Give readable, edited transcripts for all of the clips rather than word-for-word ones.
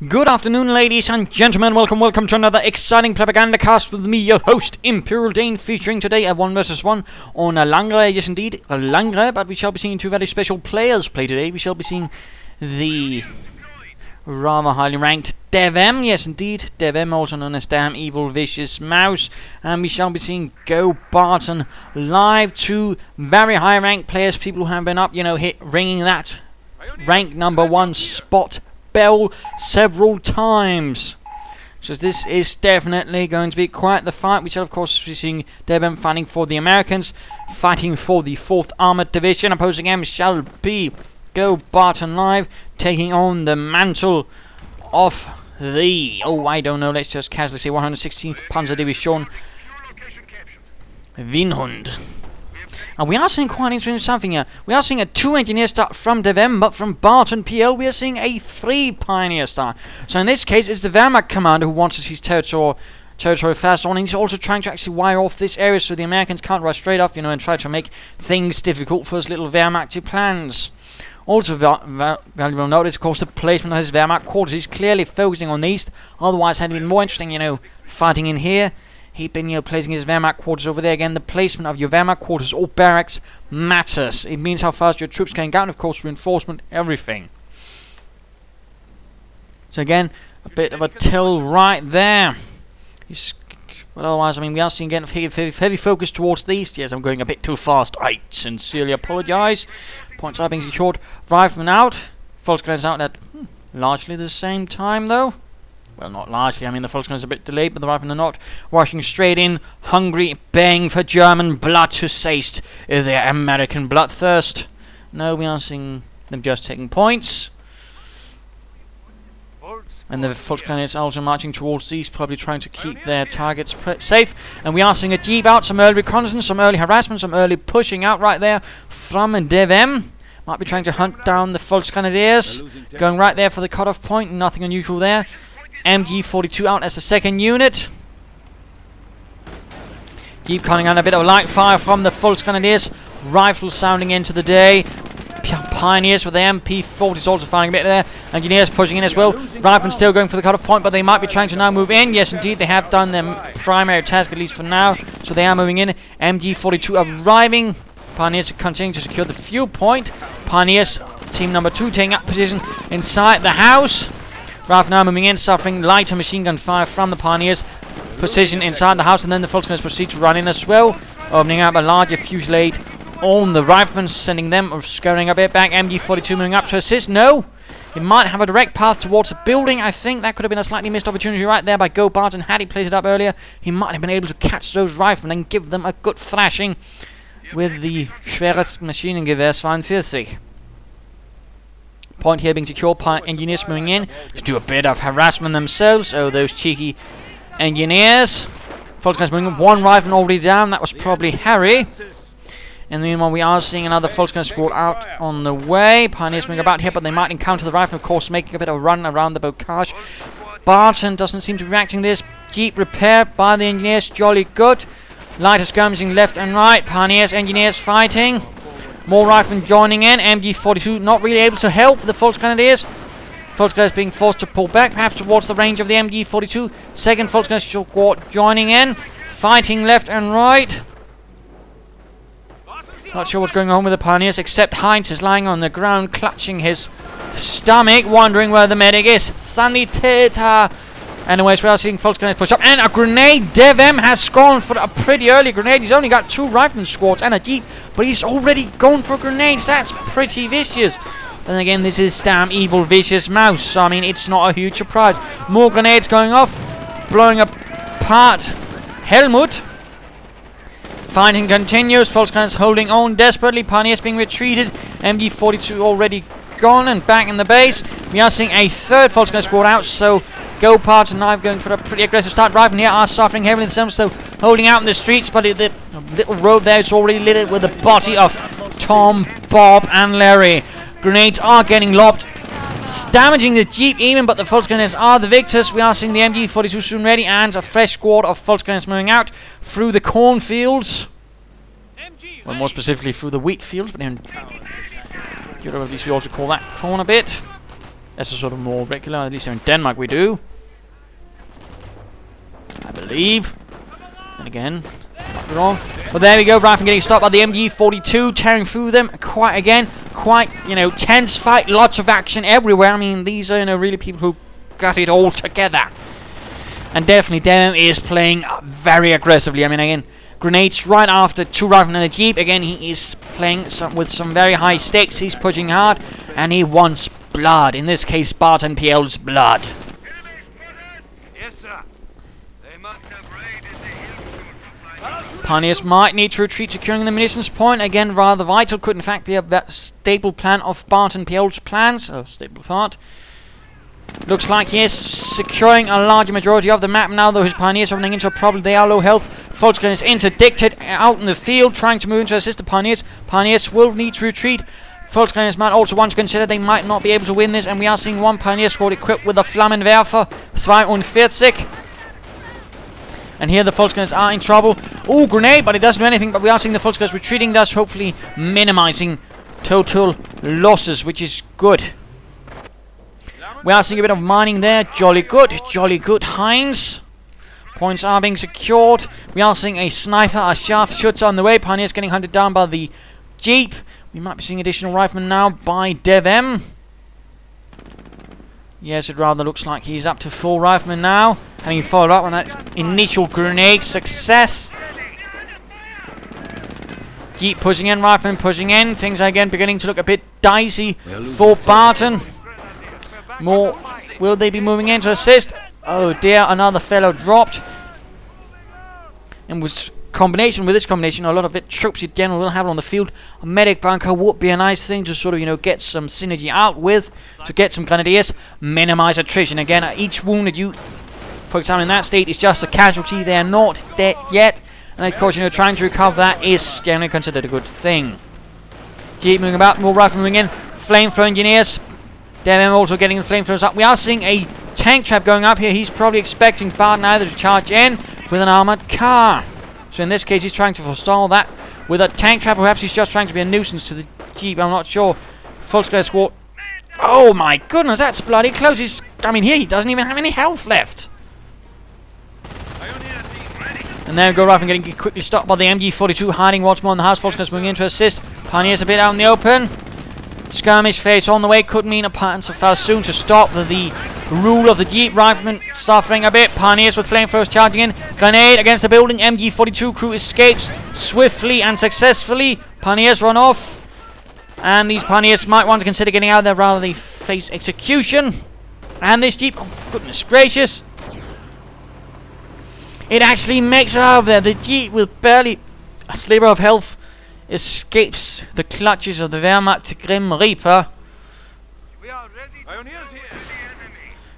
Good afternoon, ladies and gentlemen. Welcome to another exciting Propagandacast with me, your host, Imperial Dane, featuring today a 1 vs 1 on Langres. Yes, indeed, Langres, but we shall be seeing two very special players play today. We shall be seeing the rather highly ranked Devm, yes indeed, Devm, also known as Damn Evil Vicious Mouse, and we shall be seeing GoBartonLive, two very high ranked players, people who have been up, ringing that rank number 1 spot bell several times. So this is definitely going to be quite the fight. We shall of course be seeing Devm fighting for the Americans, fighting for the 4th Armored Division. Opposing him shall be GoBartonLive, taking on the mantle of the, let's just casually say 116th Panzer Division Vinhund. And we are seeing quite interesting something here. We are seeing a 2 engineer start from Devm, but from Barton PL we are seeing a 3 pioneer start. So in this case it's the Wehrmacht commander who wants his territory fast on, and he's also trying to actually wire off this area so the Americans can't rush straight off, and try to make things difficult for his little Wehrmacht plans. Also valuable notice, of course, the placement of his Wehrmacht quarters. He's clearly focusing on the east, otherwise it had been more interesting, fighting in here. He'd been, placing his Wehrmacht quarters over there. Again, the placement of your Wehrmacht quarters or barracks matters. It means how fast your troops can get, and of course, reinforcement, everything. So again, a bit of a tell right there. But otherwise, we are seeing again heavy focus towards the east. Yes, I'm going a bit too fast. I sincerely apologise. Points are being secured. Rifleman out. Volkskriegs out at largely the same time, though. Well, not largely. The Volkskriegs are a bit delayed, but the Riflemen are not. Rushing straight in, hungry, baying for German blood to saste their American bloodthirst. No, we are seeing them just taking points. And the Volkskriegs are also marching towards the east, probably trying to keep their targets safe. And we are seeing a jeep out, some early reconnaissance, some early harassment, some early pushing out right there from Devm. Might be trying to hunt down the Volkskriegs. Going right there for the cutoff point, nothing unusual there. MG42 out as the second unit. Jeep coming on, a bit of light fire from the Volkskriegs. Rifles sounding into the day. Pioneers with the MP40s also firing a bit there. Engineers pushing in as well. Riflemen still going for the cutoff point, but they might be trying to now move in. Yes, indeed, they have done their primary task, at least for now. So they are moving in. MG42 arriving. Pioneers are continuing to secure the fuel point. Pioneers, team number 2, taking up position inside the house. Rifle now moving in, suffering lighter machine gun fire from the Pioneers. Position inside the house, and then the Volkskriegs proceed to run in as well, opening up a larger fusillade on the Riflemen, sending them scurrying a bit back. MG42 moving up to assist. No, he might have a direct path towards the building. I think that could have been a slightly missed opportunity right there by GoBarton. Had he placed it up earlier, he might have been able to catch those Riflemen and give them a good thrashing with the schweres Maschinengewehr 42. Point here being secured. Engineers moving in to do a bit of harassment themselves. Oh, those cheeky engineers. Volkskriegs moving in. One Rifleman already down. That was probably Harry. And meanwhile, we are seeing another Volkskriegs squad out on the way. Pioneers moving about here, but they might encounter the Rifleman, of course, making a bit of a run around the bocage. Barton doesn't seem to be reacting to this. Jeep repaired by the engineers. Jolly good. Lighter skirmishing left and right. Pioneers, engineers fighting. More Riflemen joining in. MG42 not really able to help the Volkskriegs. Volkskriegs being forced to pull back, perhaps towards the range of the MG42. Second Volkskriegs squad joining in. Fighting left and right. Not sure what's going on with the Pioneers, except Heinz is lying on the ground, clutching his stomach, wondering where the medic is. Sanitäter! Anyways, we are seeing Volkskriegs push up, and a grenade. Devm has gone for a pretty early grenade. He's only got 2 Rifleman squads and a jeep, but he's already gone for grenades. That's pretty vicious. Then again, this is Damn Evil Vicious Mouse, so it's not a huge surprise. More grenades going off, blowing apart Helmut. Fighting continues. Volkskriegs holding on desperately. Pioneers being retreated. MG42 already gone and back in the base. We are seeing a 3rd Volkskriegs squad out, so GoBartonLive going for a pretty aggressive start. Riflemen here are suffering heavily themselves, so holding out in the streets, but the little road there is already littered with the body of Tom, Bob, and Larry. Grenades are getting lobbed, damaging the jeep even, but the Volkskriegs are the victors. We are seeing the MG42 soon ready, and a fresh squad of Volkskriegs moving out through the cornfields. Well, more specifically through the wheat fields, but in Europe at least we also call that corn a bit. That's a sort of more regular, at least here in Denmark we do. I believe. And again, might be wrong. But there we go, Rifleman getting stopped by the MG42, tearing through them quite, you know, tense fight, lots of action everywhere. I mean, these are, you know, really people who got it all together. And definitely Devm is playing very aggressively. I mean, again, grenades right after 2 Riflemen in the Jeep. Again, he is playing with some very high stakes. He's pushing hard, and he wants blood. In this case, Spartan PL's blood. Yes, sir. They must have raided the hill. Pioneers might need to retreat, securing the munitions point. Again, rather vital. Could in fact be that stable plan of Spartan PL's plans. Oh, stable part. Looks like he is securing a larger majority of the map now, though his Pioneers are running into a problem. They are low health. Volkswagen is interdicted out in the field, trying to move in to assist the Pioneers. Pioneers will need to retreat. Volkswagen might also want to consider they might not be able to win this, and we are seeing one Pioneer squad equipped with a Flammenwerfer 42. And here the Volkswagen are in trouble. Ooh, grenade, but it doesn't do anything. But we are seeing the Volkswagen retreating, thus hopefully minimizing total losses, which is good. We are seeing a bit of mining there. Jolly good, Heinz. Points are being secured. We are seeing a sniper, a sharpshooter on the way. Pioneers getting hunted down by the Jeep. We might be seeing additional riflemen now by Devm. Yes, it rather looks like he's up to 4 riflemen now. Having followed up on that initial grenade success. Jeep pushing in, riflemen pushing in. Things are again beginning to look a bit dicey for Barton. More, will they be moving in to assist? Oh dear, another fellow dropped. And with this combination, a lot of it troops in general will have on the field. A medic bunker would be a nice thing to sort of, you know, get some synergy out with, to get some grenadiers, minimize attrition. Again, each wound that you, for example, in that state is just a casualty. They are not dead yet, and of course, you know, trying to recover that is generally considered a good thing. Jeep moving about, more rifle moving in, flamethrower engineers. Devm also getting the flamethrowers up. We are seeing a tank trap going up here. He's probably expecting Barton either to charge in with an armored car. So in this case, he's trying to forestall that with a tank trap. Perhaps he's just trying to be a nuisance to the Jeep. I'm not sure. Volkswagen squad. Oh my goodness, that's bloody close. I mean, here he doesn't even have any health left. And there we go, Rifleman getting quickly stopped by the MG42, hiding once more in the house. Volkswagen moving in to assist. Pioneers a bit out in the open. Skirmish phase on the way. Could mean a Panzerfaust soon to stop the rule of the Jeep. Riflemen suffering a bit. Pioneers with flamethrowers charging in. Grenade against the building. MG42 crew escapes swiftly and successfully. Pioneers run off. And these Pioneers might want to consider getting out of there rather than face execution. And this Jeep, oh goodness gracious. It actually makes it out of there. The Jeep with barely a sliver of health escapes the clutches of the Wehrmacht Grim Reaper.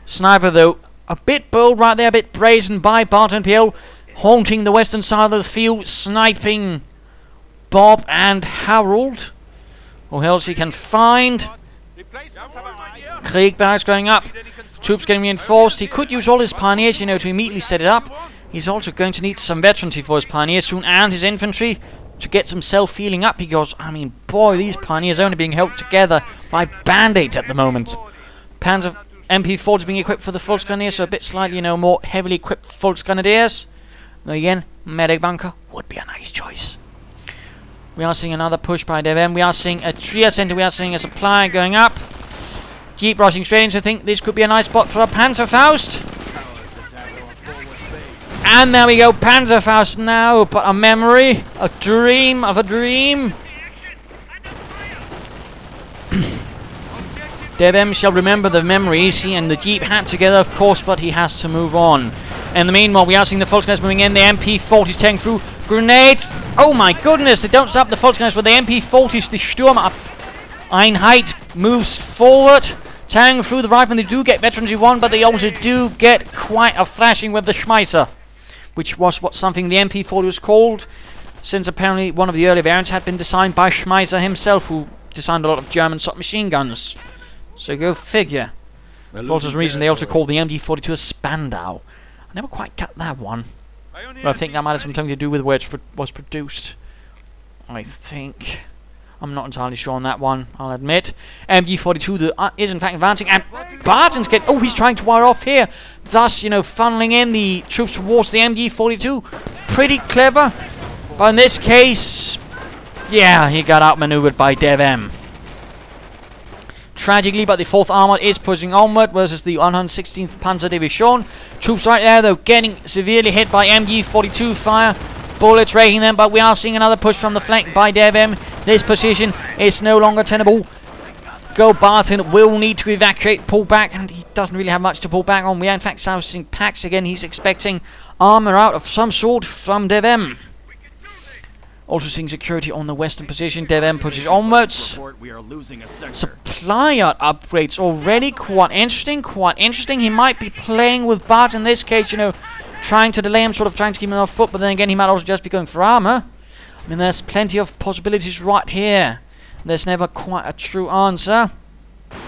Sniper, though, a bit bold right there, a bit brazen by Barton PL, haunting the western side of the field, sniping Bob and Harold, who else he can find. Krieg barracks going up, troops getting reinforced. He could use all his Pioneers, you know, to immediately set it up. He's also going to need some veterancy for his Pioneers soon, and his infantry to get some self-healing up, because, I mean, boy, these Pioneers are only being held together by band-aids at the moment. Panzer MP4 is being equipped for the Volksgrenadiers, so a bit slightly, you know, more heavily equipped Volksgrenadiers. Again, medic bunker would be a nice choice. We are seeing another push by Devm. We are seeing a Trier center. We are seeing a supply going up. Jeep rushing straight into. I think this could be a nice spot for a Panzerfaust. And there we go, Panzerfaust now, but a memory, a dream of a dream. Devm shall remember the memories he and the Jeep had together, of course, but he has to move on. In the meanwhile, we are seeing the Volkswagen moving in, the MP40s tearing through. Grenades! Oh my goodness, they don't stop the Volkswagen with the MP40s, the Sturm up. Einheit moves forward, tearing through the riflemen. They do get veterancy 1, but they also do get quite a thrashing with the Schmeisser, which was something the MP40 was called, since apparently one of the early variants had been designed by Schmeisser himself, who designed a lot of German submachine guns. So go figure. For also some reason they also called the MG42 a Spandau. I never quite got that one, but I think that might have something to do with where it was produced. I think. I'm not entirely sure on that one, I'll admit. MG42 is in fact advancing, and Barton's he's trying to wire off here, thus, funneling in the troops towards the MG42. Pretty clever, but in this case, yeah, he got outmaneuvered by Devm. Tragically, but the 4th Armored is pushing onward versus the 116th Panzer Division. Troops right there, though, getting severely hit by MG42 fire. Bullets raking them, but we are seeing another push from the flank by Devm. This position is no longer tenable. GoBarton will need to evacuate, pull back, and he doesn't really have much to pull back on. We are in fact sousing packs again. He's expecting armor out of some sort from Devm. Also seeing security on the western position. Devm pushes onwards. Supplier upgrades already. Quite interesting. He might be playing with Bart in this case, trying to delay him, sort of trying to keep him off foot, but then again, he might also just be going for armor. I mean, there's plenty of possibilities right here. There's never quite a true answer.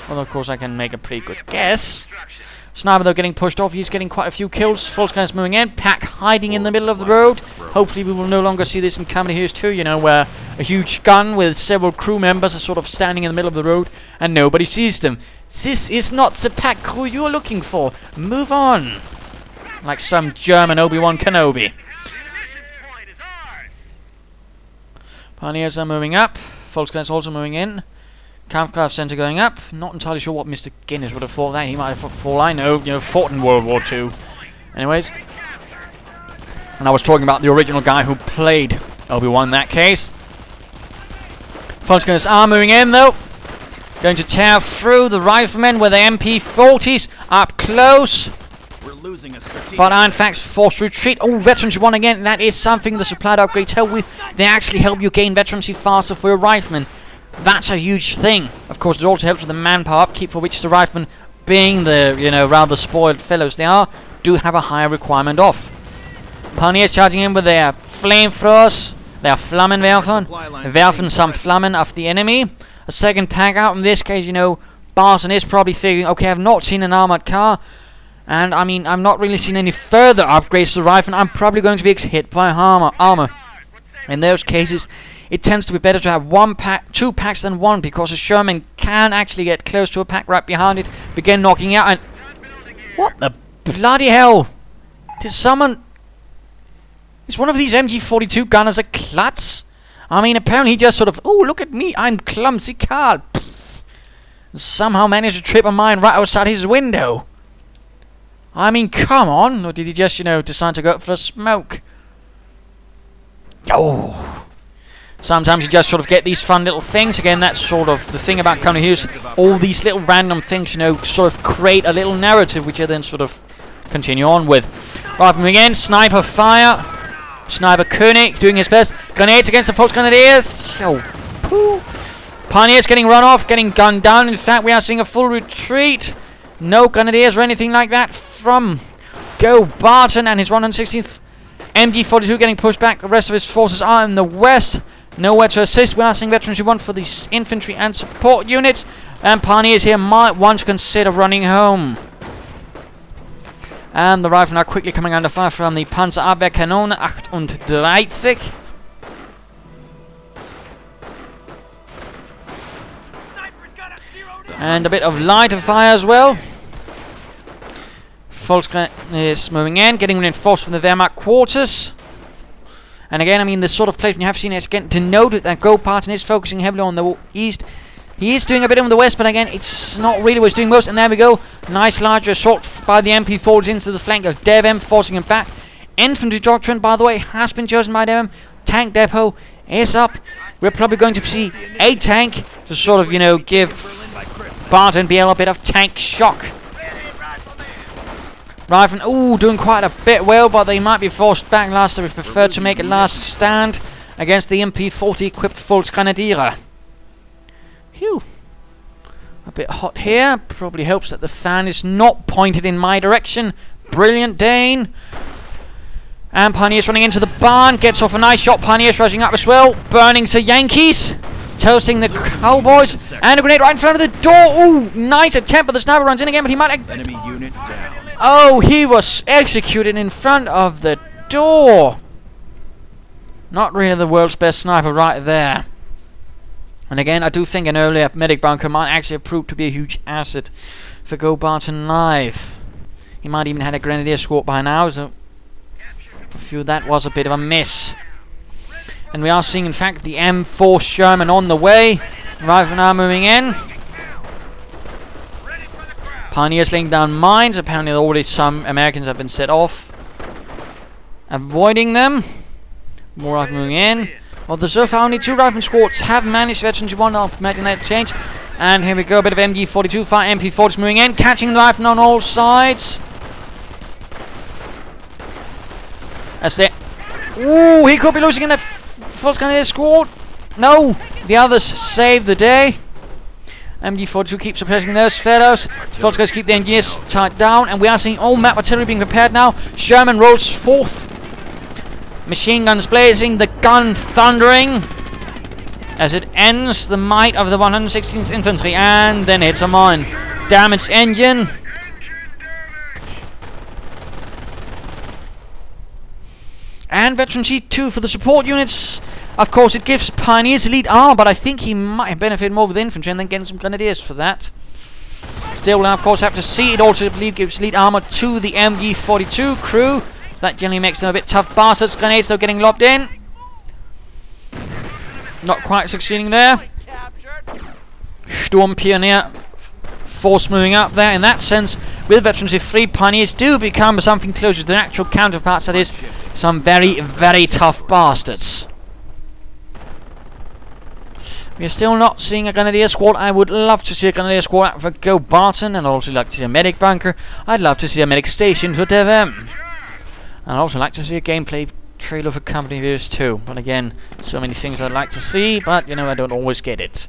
Well, of course, I can make a pretty good guess. Sniper, though, getting pushed off. He's getting quite a few kills. Volkskriegs moving in. Pack hiding in the middle of the road. Hopefully, we will no longer see this in Company Heroes 2, where a huge gun with several crew members are sort of standing in the middle of the road and nobody sees them. This is not the pack crew you're looking for. Move on. Like some German Obi-Wan Kenobi. Pioneers are moving up. Volkskriegs also moving in. Kampfkraft Center going up. Not entirely sure what Mr. Guinness would have thought that. He might have, for all I know, fought in World War II. Anyways. And I was talking about the original guy who played Obi-Wan in that case. Volkskriegs are moving in, though. Going to tear through the riflemen with the MP40s up close. But are in fact forced to retreat. Oh, veterancy 1 again. That is something the supplied upgrades help with. They actually help you gain veterancy faster for your riflemen. That's a huge thing. Of course, it also helps with the manpower upkeep, for which the riflemen, being the, rather spoiled fellows they are, do have a higher requirement of. Pioneers charging in with their flamethrowers. They are Flammenwerfer. Werfen some Flammen of the enemy. A second pack out. In this case, Barton is probably figuring, okay, I've not seen an armored car. And, I mean, I've not really seen any further upgrades to the rifle. I'm probably going to be hit by armor. In those cases, it tends to be better to have 2 packs than 1, because a Sherman can actually get close to a pack right behind it, begin knocking out, and... What the bloody hell? Did someone... Is one of these MG42 gunners a klutz? I mean, apparently he just sort of... Oh, look at me, I'm clumsy Carl. Somehow managed to trip a mine right outside his window. I mean, come on. Or did he just, decide to go for a smoke? Oh. Sometimes you just sort of get these fun little things. Again, that's sort of the thing about Company Heroes. All these little random things, sort of create a little narrative, which you then sort of continue on with. Right, again, sniper fire. Sniper Koenig doing his best. Grenades against the Volksgrenadiers. Oh, poo. Pioneers getting run off, getting gunned down. In fact, we are seeing a full retreat. No Grenadiers or anything like that from GoBarton and his 116th MG42 getting pushed back. The rest of his forces are in the west. Nowhere to assist. We are seeing veterans who want for the infantry and support units. And Pioneers here might want to consider running home. And the riflemen are quickly coming under fire from the Panzerabwehrkanone 38. And a bit of lighter fire as well. Volkskriegs is moving in, getting reinforced from the Wehrmacht quarters. And again, I mean, this sort of place you have seen is again denoted that GoBarton is focusing heavily on the east. He is doing a bit on the west, but again, it's not really what he's doing most. And there we go. Nice larger assault by the MP40s into the flank of Devm, forcing him back. Infantry doctrine, by the way, has been chosen by Devm. Tank depot is up. We're probably going to see a tank to sort of, give Barton BL a bit of tank shock. Riflemen, doing quite a bit well, but they might be forced back last. They prefer to make a last stand against the MP40 equipped Volksgrenadiere. Phew. A bit hot here. Probably helps that the fan is not pointed in my direction. Brilliant, Dane. And Pioneers running into the barn. Gets off a nice shot. Pioneers rushing up as well. Burning to Yankees. Toasting the Cowboys. And a grenade right in front of the door. Ooh, nice attempt, but the sniper runs in again, but he might... Enemy unit down. Oh, he was executed in front of the door. Not really the world's best sniper right there. And again, I do think an earlier medic bunker might actually have proved to be a huge asset for GoBartonLive. He might even had a grenadier squad by now, so I feel that was a bit of a miss. And we are seeing, in fact, the M4 Sherman on the way. Riflemen are moving in. Pioneers laying down mines. Apparently already some Americans have been set off, avoiding them. More riflemen moving in. Well, the so far only 2 rifleman squads have managed veterans. You want to imagine that change. And here we go, a bit of MG42 fire. MP40s moving in, catching the riflemen on all sides. That's it. Ooh, he could be losing in the full Scandinavian squad. No, the others save the day. MG42 keeps suppressing those fellows. The Fultz guys keep the engineers tied down, and we are seeing all map artillery being prepared now. Sherman rolls forth. Machine guns blazing, the gun thundering as it ends the might of the 116th Infantry, and then hits a mine. Damaged engine. And Veteran G2 for the support units. Of course, it gives Pioneers elite armor, but I think he might have benefited more with infantry and then getting some grenadiers for that. Still, we'll of course have to see. It also, I believe, gives elite armor to the MG42 crew, so that generally makes them a bit tough bastards. Grenades still getting lobbed in. Not quite succeeding there. Storm Pioneer force moving up there. In that sense, with Veterans if 3, Pioneers do become something closer to their actual counterparts, that is, some very, very tough bastards. We are still not seeing a Grenadier squad. I would love to see a Grenadier squad out for GoBarton, and I'd also like to see a medic bunker. I'd love to see a medic station for Devm. And I'd also like to see a gameplay trailer for company viewers too. But again, so many things I'd like to see, but you know, I don't always get it.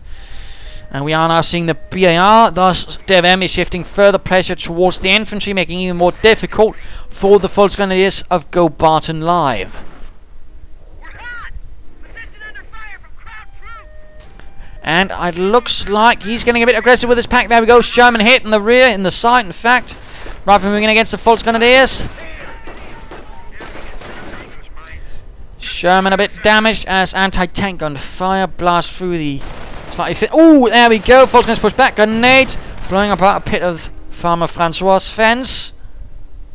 And we are now seeing the BAR, thus Devm is shifting further pressure towards the infantry, making it even more difficult for the Fultz Grenadiers of GoBartonLive. And it looks like he's getting a bit aggressive with his pack. There we go. Sherman hit in the rear, in the side, in fact. Rifle moving in against the Fultz Grenadiers. Sherman a bit damaged as anti-tank gun fire blasts through the slightly fit. Ooh, there we go. Fultz Grenadiers push back. Grenades blowing up a pit of Farmer Francois' fence.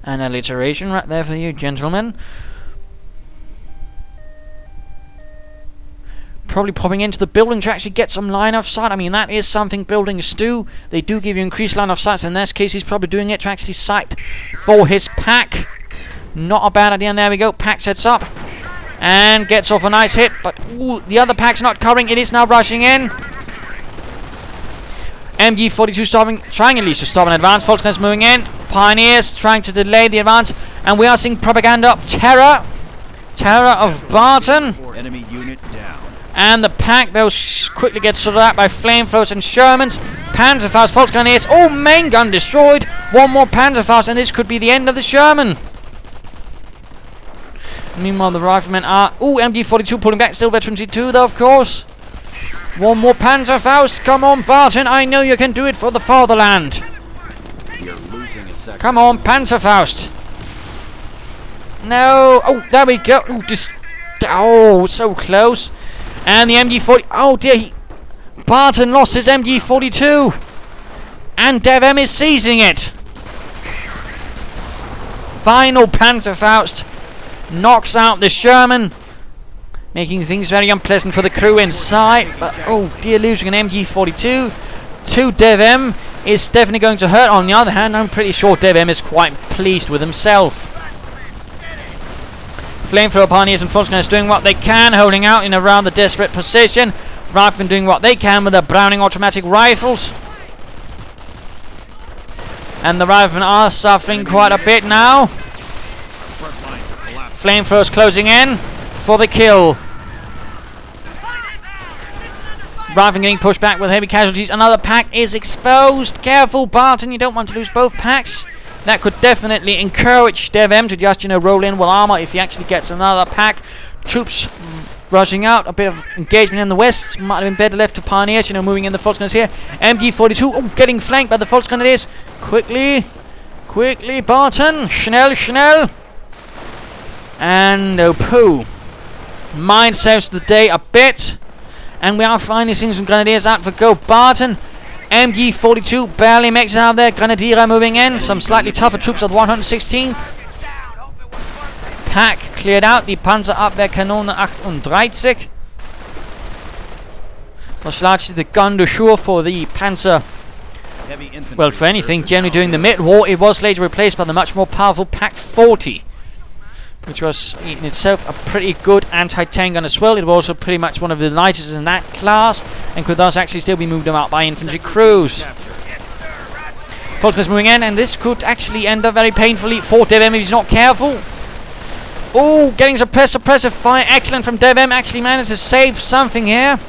An alliteration right there for you, gentlemen. Probably popping into the building to actually get some line of sight. I mean, that is something buildings do. They do give you increased line of sight. So in this case, he's probably doing it to actually sight for his pack. Not a bad idea. And there we go. Pack sets up and gets off a nice hit. But ooh, the other pack's not covering. It is now rushing in. MG42 stopping, trying at least to stop an advance. Fultz Grenadiers moving in. Pioneers trying to delay the advance. And we are seeing propaganda up. Terror of Barton. Enemy unit down. And the pack, they'll quickly get sorted out by flamethrowers and Shermans. Panzerfaust, Fultz Grenadiers. Oh, main gun destroyed. One more Panzerfaust, and this could be the end of the Sherman. Meanwhile, the riflemen are... Ooh, MG42 pulling back. Still Veteran G2, though, of course. One more Panzerfaust. Come on, Barton. I know you can do it for the fatherland. You're losing a second. Come on, Panzerfaust. No. Oh, there we go. Ooh, oh, so close. And the MG40... Oh dear, Barton lost his MG42. And Devm is seizing it. Final Panzerfaust knocks out the Sherman, making things very unpleasant for the crew inside. But oh dear, losing an MG42 to Devm is definitely going to hurt. On the other hand, I'm pretty sure Devm is quite pleased with himself. Flamethrower Pioneers and Fultz Grenadiers doing what they can, holding out in a rather desperate position. Riflemen doing what they can with their Browning automatic rifles. And the riflemen are suffering quite a bit now. Flamethrowers closing in for the kill. Riflemen getting pushed back with heavy casualties. Another pack is exposed. Careful, Barton, you don't want to lose both packs. That could definitely encourage Devm to just, you know, roll in with armor if he actually gets another pack. Troops rushing out. A bit of engagement in the west. Might have been better left to Pioneers, you know, moving in the Fultz Grenadiers here. MG42, oh, getting flanked by the Fultz Grenadiers. Quickly, Barton. Schnell. And oh, poo. Mine saves the day a bit. And we are finally seeing some Grenadiers out for GoBarton. MG42 barely makes it out there. Grenadier moving in. Some slightly tougher troops of the 116th. Pack cleared out. Die Panzerabwehrkanone 38. Was largely the gun de jour for the Panzer. Heavy infantry. Well, for anything, generally during the mid-war, it was later replaced by the much more powerful Pack 40, which was in itself a pretty good anti-tank gun as well. It was also pretty much one of the lightest in that class, and could thus actually still be moved about by infantry crews. Volkswagen's moving in, and this could actually end up very painfully for Devm if he's not careful. Oh, getting suppressive fire. Excellent from Devm. Actually managed to save something here.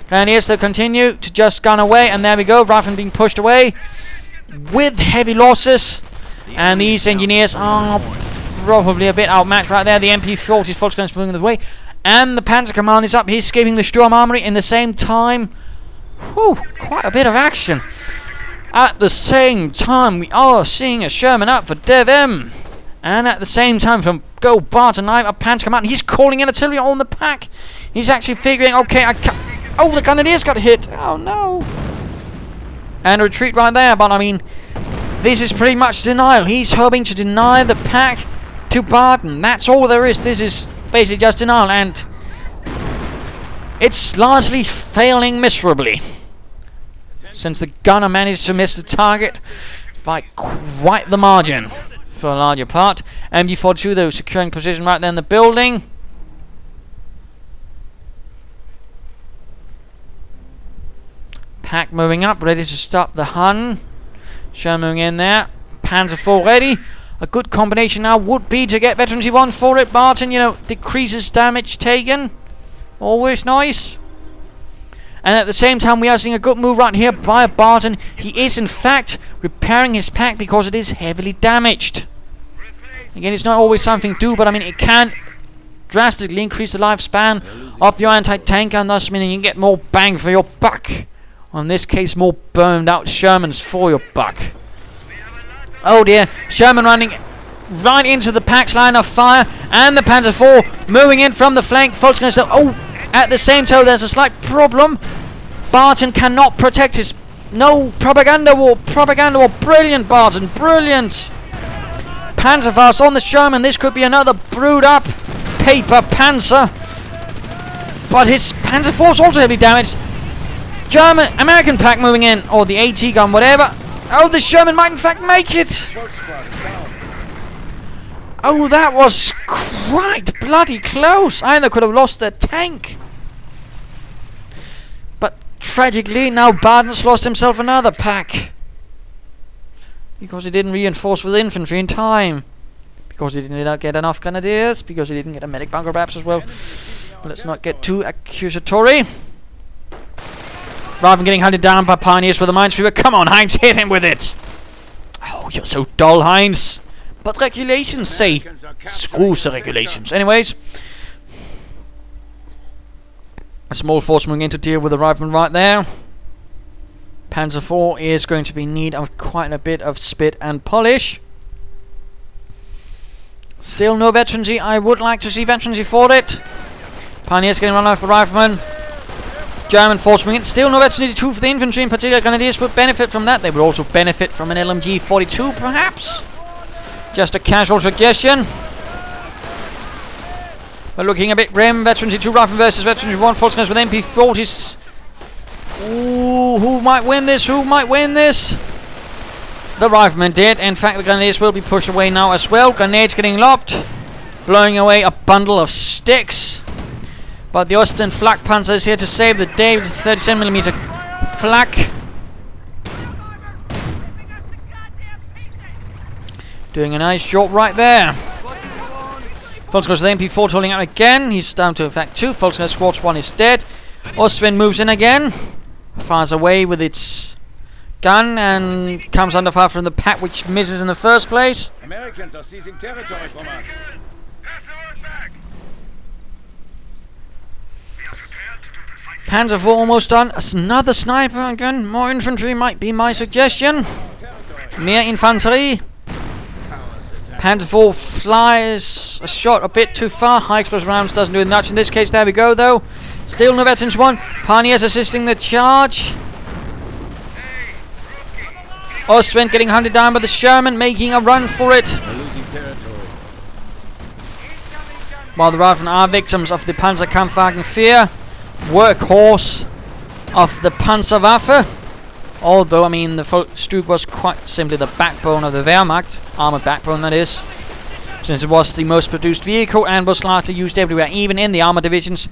Grenadiers still continue to just gun away, and there we go. Riflemen being pushed away with heavy losses, and these engineers are probably a bit outmatched right there. The MP40 Volkswagen's moving the way, and the Panzer Command is up. He's escaping the Sturm Armory in the same time. Whew, quite a bit of action. At the same time, we are seeing a Sherman up for Devm, and at the same time from GoBartonLive, a Panzer Command. He's calling in artillery on the pack. He's actually figuring, okay, I can't. Oh, the Grenadiers got hit. Oh, no. And a retreat right there. But, I mean, this is pretty much denial. He's hoping to deny the pack to Barton. That's all there is. This is basically just denial. And it's largely failing miserably, since the gunner managed to miss the target by quite the margin for a larger part. MG42, though, securing position right there in the building. Pack moving up, ready to stop the Hun. Sherman moving in there. Panzer 4 ready. A good combination now would be to get Veterans 1 for it. Barton, you know, decreases damage taken. Always nice. And at the same time, we are seeing a good move right here by Barton. He is, in fact, repairing his pack because it is heavily damaged. Again, it's not always something to do, but I mean, it can drastically increase the lifespan of your anti-tank, and thus meaning you can get more bang for your buck. Or in this case, more burned out Shermans for your buck. Oh dear, Sherman running right into the pack's line of fire, and the Panzer 4 moving in from the flank. Volkswagen still. Oh, at the same time, there's a slight problem. Barton cannot protect his. No, propaganda war. Brilliant, Barton, brilliant. Panzerfaust on the Sherman. This could be another brewed up paper Panzer. But his Panzer 4 is also heavily damaged. American pack moving in, or the AT gun, whatever. Oh, the Sherman might in fact make it. Oh, that was quite bloody close. Either could have lost their tank. But tragically, now Barton's lost himself another pack. Because he didn't reinforce with infantry in time. Because he didn't get enough Grenadiers. Because he didn't get a medic bunker perhaps as well. But let's not get too accusatory. Rather than getting hunted down by pioneers with a minesweeper. Come on, Heinz, hit him with it. Oh, you're so dull, Heinz. But regulations say, screw the regulations. Anyways, a small force moving in to deal with the rifleman right there. Panzer 4 is going to be in need of quite a bit of spit and polish. Still no veterancy. I would like to see veterancy for it. Pioneers getting run off the rifleman. German force moving in. Still no veterancy too for the infantry. In particular, Grenadiers would benefit from that. They would also benefit from an LMG 42, perhaps. Just a casual suggestion. We're looking a bit grim. Veterancy 2 rifle versus veterancy 1 Volkswagens with MP40s. Ooh, who might win this? Who might win this? The rifleman did. In fact, the Grenadiers will be pushed away now as well. Grenades getting lobbed, blowing away a bundle of sticks. But the Osten Flak Panzer is here to save the day with 37mm flak. Doing a nice job right there. Volkswagen with the MP4 holding out again. He's down to in fact 2. Volkswagen squads 1 is dead. Ostwind moves in again. Fires away with its gun and comes under fire from the pack, which misses in the first place. Americans are seizing territory from us. Panzer 4 almost done. Another sniper again. More infantry might be my suggestion. Mehr Infantry. Panzer 4 flies a shot a bit too far. High explosive rounds doesn't do much in this case. There we go though. Still no veterans one. Pioneers assisting the charge. Ostwind getting hunted down by the Sherman, making a run for it. We're losing territory. While the Riflemen are victims of the Panzerkampfwagen 4, workhorse of the Panzerwaffe. Although, I mean, the Volksstug was quite simply the backbone of the Wehrmacht, armored backbone that is, since it was the most produced vehicle and was largely used everywhere, even in the armored divisions,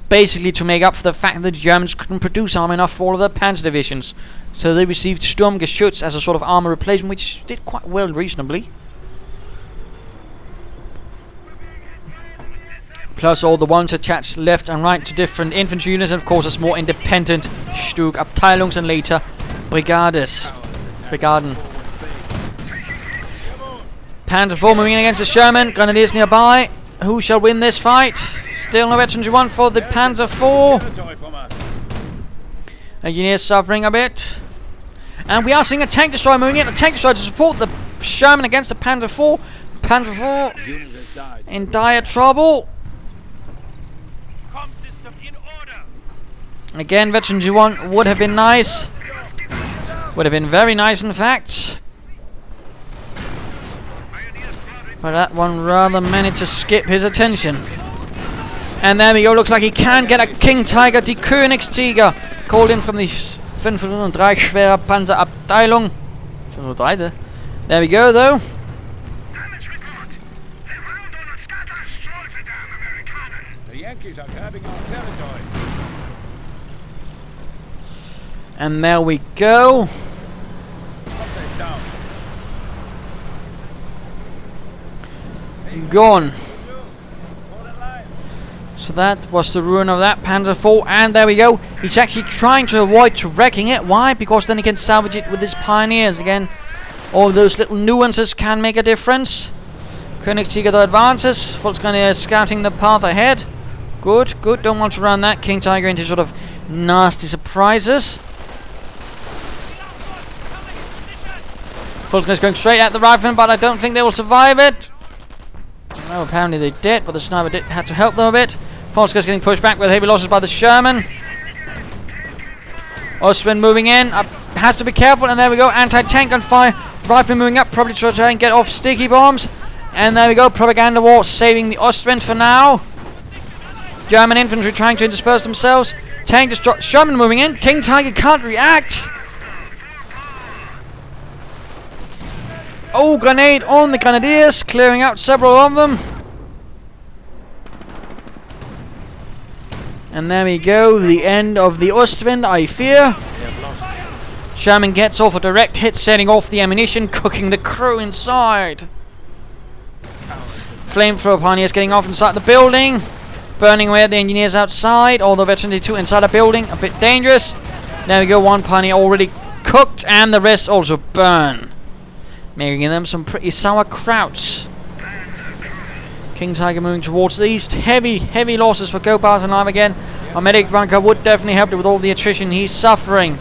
basically to make up for the fact that the Germans couldn't produce armor enough for all of their Panzer divisions. So they received Sturmgeschütz as a sort of armor replacement, which did quite well reasonably. Plus all the ones attached left and right to different infantry units, and of course as more independent Stug Abteilungs and later Brigades. Brigaden. Panzer 4 moving in against the Sherman. Grenadiers nearby. Who shall win this fight? Still no veterans one for the Panzer 4. Territory from us. Engineers suffering a bit. And we are seeing a tank destroyer moving in. A tank destroyer to support the Sherman against the Panzer 4. Panzer 4 Unit has died. in dire trouble. Com system in order. Again, veterans one would have been nice. Would have been very nice, in fact. But that one rather managed to skip his attention. And there we go. Looks like he can get a King Tiger, die Königstiger, called in from the 503 schwere Panzerabteilung. 503. There we go, though. Damage report. The round on a scatter destroyed down Amerikaner. The Yankees are grabbing our territory. And there we go. Office down. Gone. GoBartonLive. So that was the ruin of that Panzer 4, and there we go. He's actually trying to avoid wrecking it. Why? Because then he can salvage it with his Pioneers. Again, all those little nuances can make a difference. Königstiger though advances. Volksgrenadier scouting the path ahead. Good, good. Don't want to run that King Tiger into sort of nasty surprises. Volksgrenadier going straight at the Riflemen, but I don't think they will survive it. No, apparently they did, but the sniper had to help them a bit. Volksgrenadier getting pushed back with heavy losses by the Sherman. Ostwind moving in. Has to be careful, and there we go. Anti-tank on fire. Riflemen moving up, probably to try and get off sticky bombs. And there we go. Propaganda war saving the Ostwind for now. German infantry trying to disperse themselves. Tank destroyed. Sherman moving in. King Tiger can't react. Oh, grenade on the Grenadiers, clearing out several of them. And there we go, the end of the Ostwind, I fear. Sherman gets off a direct hit, setting off the ammunition, cooking the crew inside. Flamethrower Pioneers getting off inside the building, burning away at the engineers outside, although Veteran 2 inside a building, a bit dangerous. There we go, one Pioneer already cooked, and the rest also burn, making them some pretty sauerkrauts. King Tiger moving towards the east. Heavy losses for GoBartonLive again. Our medic bunker would definitely help it with all the attrition he's suffering.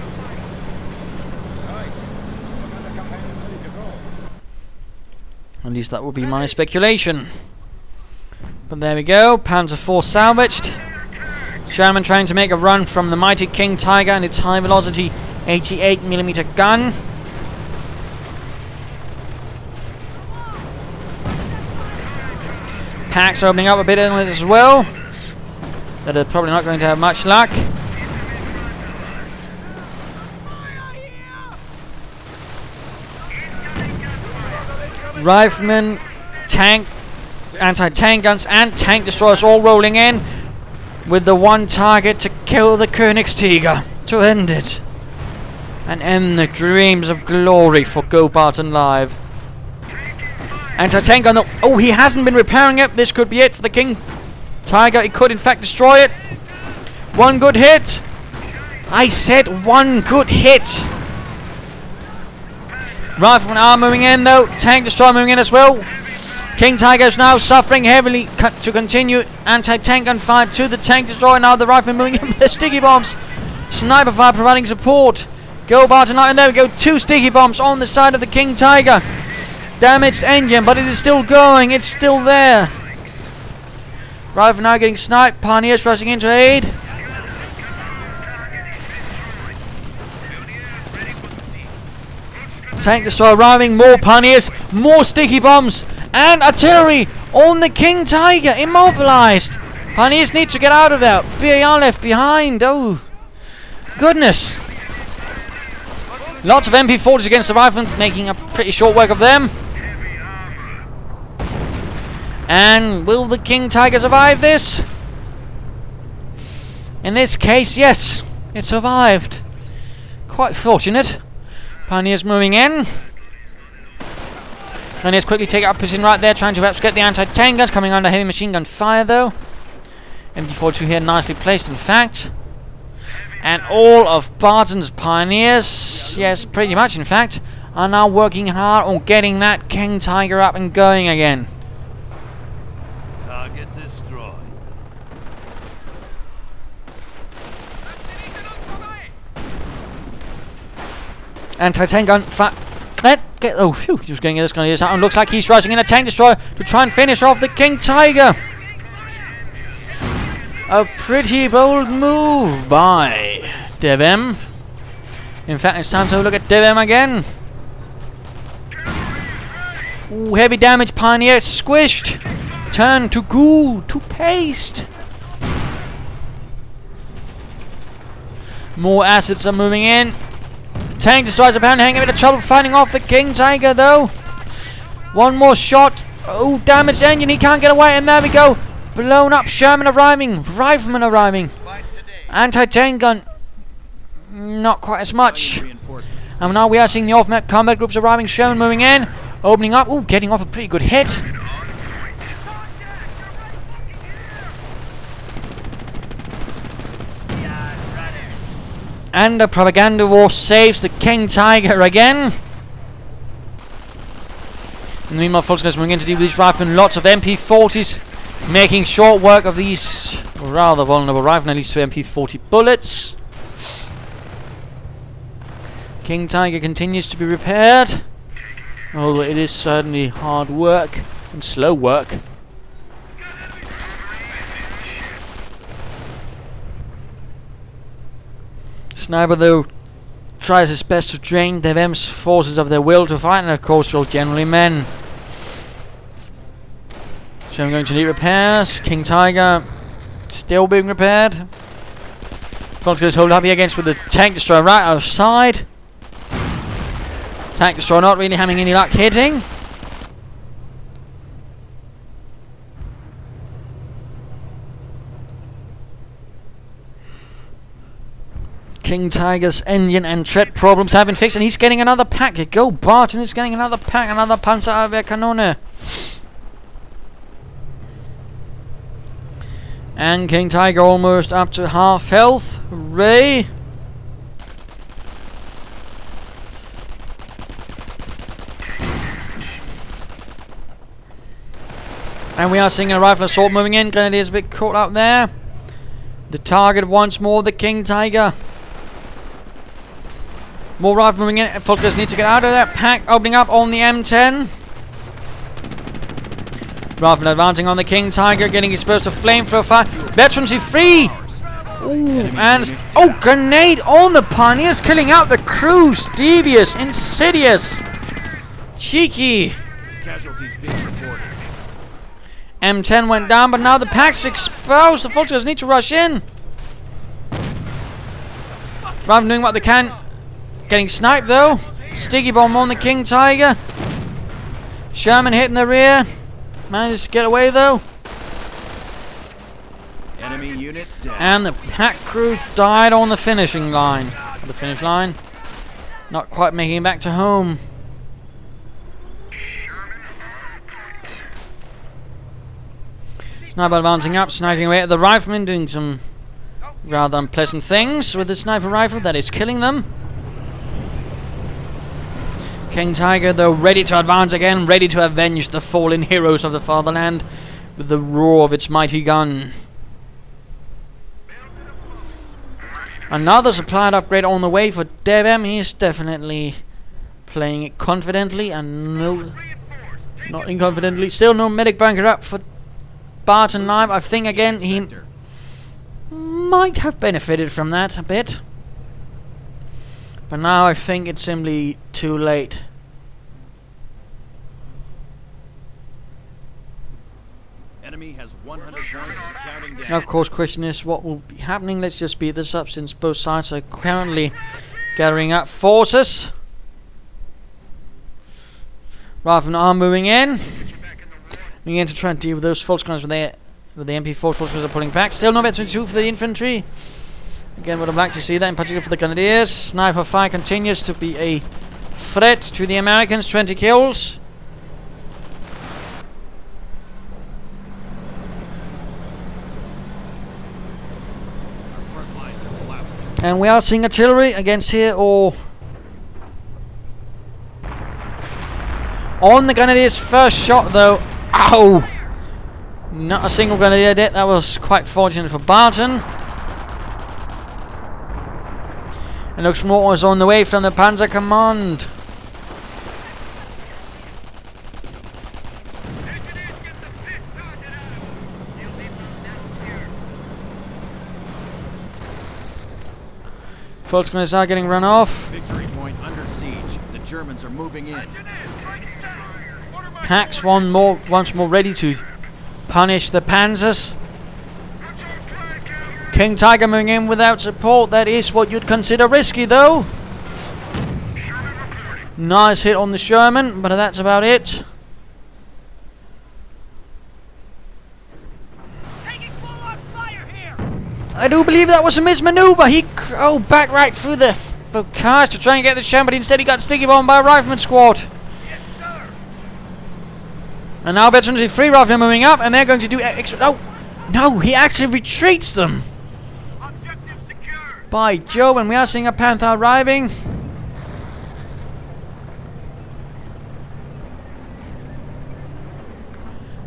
At least that would be my speculation. But there we go. Panzer 4 salvaged. Sherman trying to make a run from the mighty King Tiger and its high velocity 88mm gun. Packs opening up a bit in it as well. That are probably not going to have much luck. Riflemen, tank, anti-tank guns and tank destroyers all rolling in with the one target to kill the Königstiger, to end it and end the dreams of glory for GoBartonLive. Anti-tank gun. Oh, he hasn't been repairing it. This could be it for the King Tiger. He could, in fact, destroy it. One good hit. I said one good hit. Riflemen are moving in, though. Tank destroyer moving in as well. King Tiger is now suffering heavily. To continue anti-tank gun fire to the tank destroyer. Now the Riflemen moving in with their sticky bombs. Sniper fire providing support. GoBartonLive, and there we go. 2 sticky bombs on the side of the King Tiger. Damaged engine, but it is still going. It's still there. Rifle now getting sniped. Pioneers rushing in to aid. Tank destroyer arriving, more pioneers, more sticky bombs, and artillery on the King Tiger, immobilized. Pioneers need to get out of there. BAR left behind. Oh, goodness. Lots of MP40s against the riflemen, making a pretty short work of them. And will the King Tiger survive this? In this case, yes, it survived. Quite fortunate. Pioneers moving in. Pioneers quickly take up position right there, trying to perhaps get the anti-tank guns, coming under heavy machine gun fire though. MG42 here nicely placed, in fact. And all of Barton's pioneers, yes, pretty much in fact, are now working hard on getting that King Tiger up and going again. Target destroyed. Anti-tank gun fire. Oh, phew, he was getting this gun here. Looks like he's rushing in a tank destroyer to try and finish off the King Tiger. A pretty bold move by Devm. In fact, it's time to look at Devm again. Ooh, heavy damage, Pioneer squished. Turn to goo, to paste. More assets are moving in. Tank destroys apparently having a bit of trouble fighting off the King Tiger though. One more shot. Oh, damaged engine, he can't get away, and there we go. Blown up, Sherman arriving, riflemen arriving. Anti-tank gun, not quite as much. And now we are seeing the off-map combat groups arriving, Sherman moving in, opening up, ooh, getting off a pretty good hit. And the propaganda war saves the King Tiger again. And meanwhile, folks, moving in to deal with these riflemen, lots of MP40s. Making short work of these rather vulnerable riflemen, at least 2 MP40 bullets. King Tiger continues to be repaired, although it is certainly hard work and slow work. Sniper, though, tries his best to drain Devm's forces of their will to fight, and of course, well, generally men. So I'm going to need repairs. King Tiger still being repaired. Folks, going to hold up here against with the tank destroyer right outside. Tank destroyer not really having any luck hitting. King Tiger's engine and tread problems have been fixed, and he's getting another pack. GoBarton is getting another pack, another Panzerabwehrkanone. And King Tiger almost up to half health. Hooray! And we are seeing a rifle assault moving in. Grenadiers a bit caught up there. The target once more, the King Tiger. More rifle moving in. Folks need to get out of that pack. Opening up on the M10. Rifle advancing on the King Tiger, getting exposed to flamethrower fire. Veterancy free! Ooh, and grenade on the Pioneers, killing out the crews. Devious, insidious, cheeky. Casualties being reported. M10 went down, but now the pack's exposed. The Fulgers need to rush in. Rifle doing what they can. Getting sniped though. Sticky bomb on the King Tiger. Sherman hitting the rear. Managed to get away though. Enemy unit down. And the pack crew died on the finishing line. The finish line. Not quite making it back to home. Sniper advancing up, sniping away at the riflemen, doing some rather unpleasant things with the sniper rifle that is killing them. King Tiger, though, ready to advance again, ready to avenge the fallen heroes of the fatherland with the roar of its mighty gun. Another supplied upgrade on the way for Devm. He's definitely playing it confidently and not inconfidently. Still no medic bunker up for GoBartonLive. I think again he might have benefited from that a bit. But now I think it's simply too late. Enemy has 100 points and counting down. Now, of course, question is what will be happening. Let's just speed this up since both sides are currently gathering up forces. Riflemen are moving in. Moving in to try and deal with those false guns with the MP4 false guns are pulling back. Still no veteran 2 for the infantry. Again, would have liked to see that, in particular for the grenadiers. Sniper fire continues to be a threat to the Americans. 20 kills. Front lines are collapsing. And we are seeing artillery against here, or on the grenadiers' first shot though. Ow! Not a single grenadier dead. That was quite fortunate for Barton. And looks more is on the way from the Panzer Command. Volksgunners are getting run off. Victory point under siege. The Germans are moving in. Hacks once more ready to punish the Panzers. King Tiger moving in without support. That is what you'd consider risky though. Nice hit on the Sherman, but that's about it. I do believe that was a mismaneuver. He back right through the cars to try and get the Sherman, but instead he got sticky bombed by a rifleman squad. And now veterans 3 riflemen moving up, and they're going to do extra. No, he actually retreats them. By Joe, and we are seeing a Panther arriving.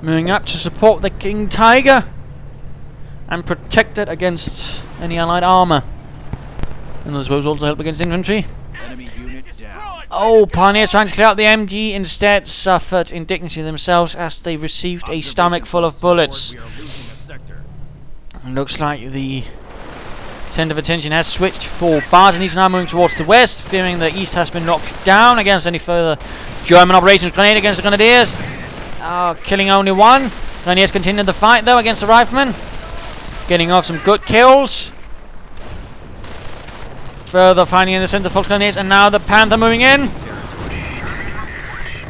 Moving up to support the King Tiger and protect it against any allied armor. And I suppose also help against infantry. Enemy unit down. Oh, Pioneers trying to clear out the MG instead suffered indignity themselves as they received a stomach full of bullets. We are losing a sector. Looks like the centre of attention has switched for Barton. He's now moving towards the west, fearing the east has been knocked down against any further German operations. Grenade against the Grenadiers. Killing only one. Grenadiers continue the fight though against the Riflemen. Getting off some good kills. Further fighting in the centre for Grenadiers, and now the Panther moving in.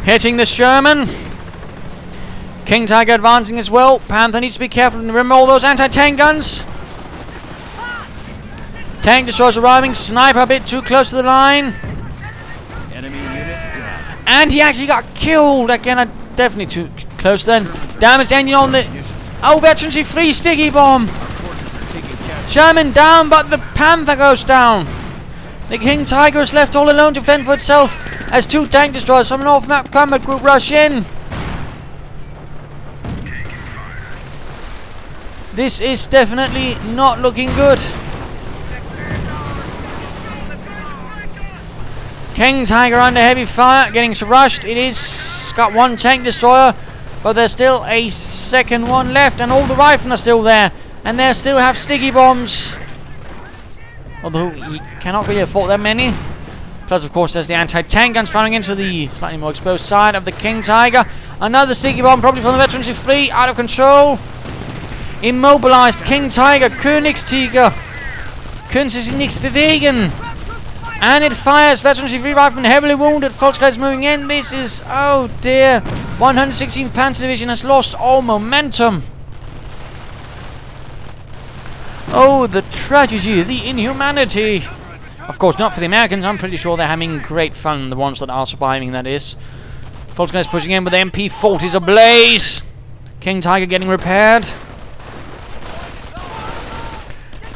Hitting the Sherman. King Tiger advancing as well. Panther needs to be careful and remember all those anti-tank guns. Tank destroyers arriving. Sniper a bit too close to the line. Enemy unit down. And he actually got killed. Again, definitely too close then. Damage ending on the... Oh, veterancy free sticky bomb. Forces are taking casualties. Sherman down, but the Panther goes down. The King Tiger is left all alone to fend for itself as 2 tank destroyers from an off-map combat group rush in. This is definitely not looking good. King Tiger under heavy fire, getting rushed. It is got 1 tank destroyer, but there's still a second one left, and all the riflemen are still there, and they still have sticky bombs. Although he cannot really afford that many. Plus, of course, there's the anti-tank guns firing into the slightly more exposed side of the King Tiger. Another sticky bomb, probably from the veterans of fleet, out of control. Immobilized King Tiger, Königstiger. Können Sie sich nichts bewegen. And it fires. Veterans of riflemen heavily wounded. Volksguys moving in. This is, oh dear. 116th Panzer Division has lost all momentum. Oh, the tragedy, the inhumanity. Of course, not for the Americans. I'm pretty sure they're having great fun. The ones that are surviving, that is. Volksguys pushing in with the MP40s ablaze. King Tiger getting repaired.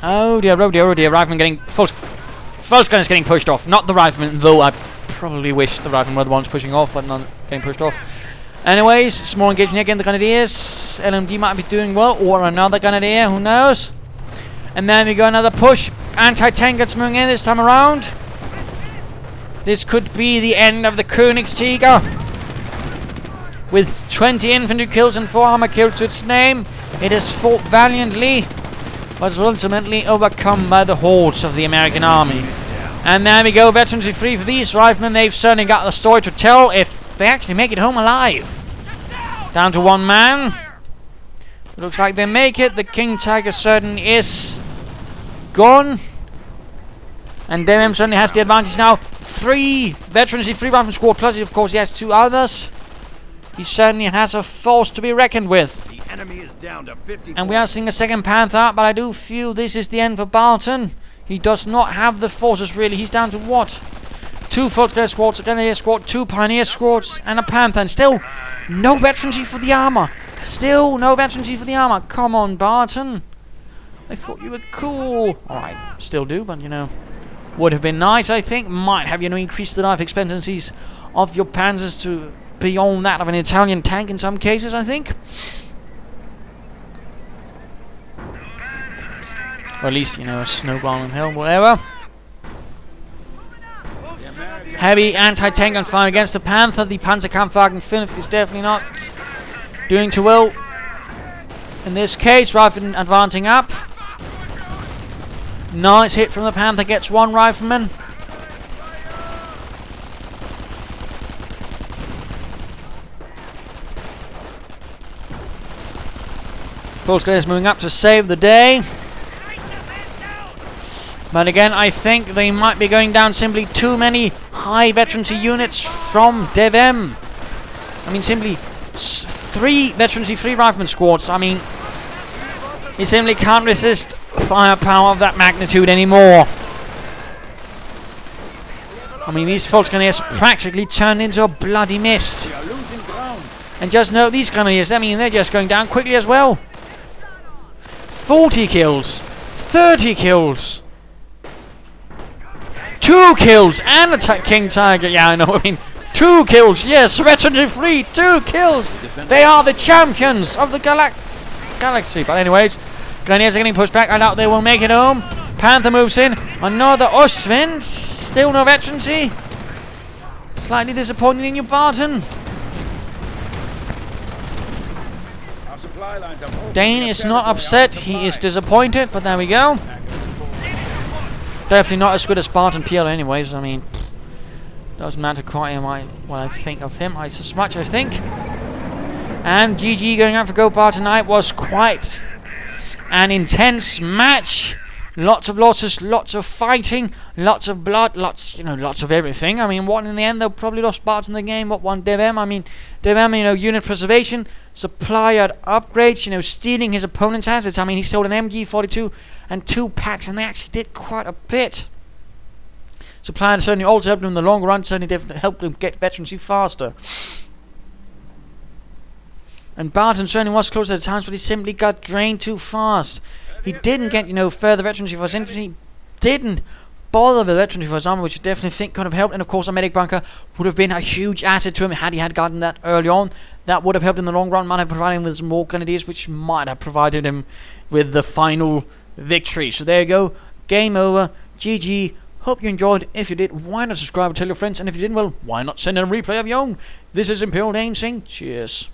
Oh dear, oh dear, oh dear. Rifleman getting... Volksgunners getting pushed off. Not the Rifleman, though I probably wish the Riflemen were the ones pushing off, but not getting pushed off. Anyways, small engagement again, the Grenadiers. LMD might be doing well, or another Grenadier, who knows. And then we go another push. Anti-tank gets moving in this time around. This could be the end of the Königstiger. With 20 infantry kills and 4 armor kills to its name, it has fought valiantly, but was ultimately overcome by the hordes of the American army. And there we go, veterans are free for these riflemen. They've certainly got the story to tell if they actually make it home alive. Down to 1 man. Looks like they make it. The King Tiger certainly is gone. And Devm certainly has the advantage now. 3 veterans, 3 rifle squad, plus of course he has 2 others. He certainly has a force to be reckoned with. The enemy is down to 50. And we are seeing a second Panther, but I do feel this is the end for Barton. He does not have the forces really. He's down to what? 2 Volksgrenadier squads, a Grenadier squad, 2 Pioneer squads, and a Panther. And still, no veterancy for the armor. Still, no veterancy for the armor. Come on, Barton. I thought you were cool. Alright, still do, but you know, would have been nice, I think. Might have, you know, increased the life expectancies of your Panzers to beyond that of an Italian tank in some cases, I think. Or at least, you know, a snowball in hell, whatever. Heavy anti-tank gun fire against the Panther. The Panzerkampfwagen 5 is definitely not doing too well in this case. Rifleman advancing up. Nice hit from the Panther, gets 1 rifleman. Volksgrenadier is moving up to save the day. But again, I think they might be going down simply too many high veterancy units from Devm. I mean, simply 3 veterancy, 3 rifleman squads. I mean, he simply can't resist firepower of that magnitude anymore. I mean, these Volksgrenadiers practically turned into a bloody mist. We are losing ground. And just note, these Grenadiers, I mean, they're just going down quickly as well. 40 kills, 30 kills, 2 kills, and a King Tiger. Yeah, I know, I mean, 2 kills, yes, veterancy free, 2 kills. They are the champions of the galaxy. But anyways, Grenadiers are getting pushed back. I doubt they will make it home. Panther moves in. Another Ostwind. Still no veterancy. Slightly disappointing in you, Barton. Our supply lines are holding Dane their is not territory upset. under He supply. is disappointed, but there we go. Definitely not as good as Spartan PL anyways. I mean, doesn't matter quite what I think of him. As much, I think. And GG going out for GoBartonLive was quite an intense match. Lots of losses, lots of fighting, lots of blood, lots of everything. I mean, what in the end, they'll probably lost Barton in the game. What won Devm? I mean, Devm, you know, unit preservation, supplier upgrades, you know, stealing his opponent's assets. I mean, he stole an MG42 and 2 packs, and they actually did quite a bit. Supplier certainly also helped him in the long run, certainly helped him get veterancy faster. And Barton certainly was close at times, but he simply got drained too fast. He didn't get, you know, further veterancy for his infantry. Didn't bother with veterancy for his armor, which I definitely think could have helped. And of course, a medic bunker would have been a huge asset to him had he had gotten that early on. That would have helped in the long run. Might have provided him with some more grenadiers, which might have provided him with the final victory. So there you go. Game over. GG. Hope you enjoyed. If you did, why not subscribe and tell your friends? And if you didn't, well, why not send in a replay of your own? This is Imperial Dane saying cheers.